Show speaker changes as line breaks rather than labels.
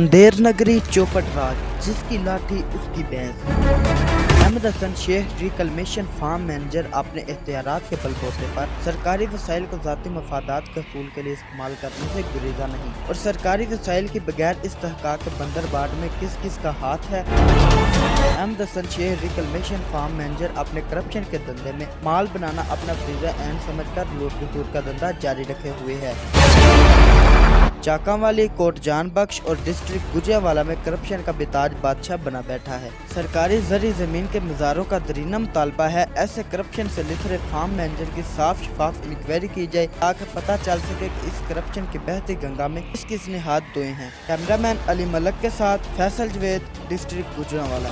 अंधेर नगरी चौपट राज, जिसकी लाठी उसकी भैंस। अहमद हसन शेख रिकलमेशन फार्म मैनेजर अपने इख्तियारात के बलबूते पर सरकारी वसाइल को ज़ाती मफादात के हसूल के लिए इस्तेमाल करने से गुरेजा नहीं, और सरकारी वसाइल के बगैर इस्तेहकाक के बंदरबाट में किस किस का हाथ है। अहमद हसन शेख रिकलमेशन फार्म मैनेजर अपने करप्शन के धंधे में माल बनाना अपना फरीज़ा ऐन समझकर लूट खसूट का धंधा जारी रखे हुए है। चाकावाली, कोट जान बख्श और डिस्ट्रिक्ट गुजरावाला में करप्शन का बेताज बादशाह बना बैठा है। सरकारी जरी जमीन के मज़ारों का दरीना मुतालबा है ऐसे करप्शन से लिथरे फार्म मैनेजर की साफ शफाफ इंक्वायरी की जाए, ताकि पता चल सके कि इस करप्शन की बहती गंगा में किस किस ने हाथ धोए हैं। कैमरामैन अली मलक के साथ फैसल जवेद, डिस्ट्रिक्ट गुजरावाला।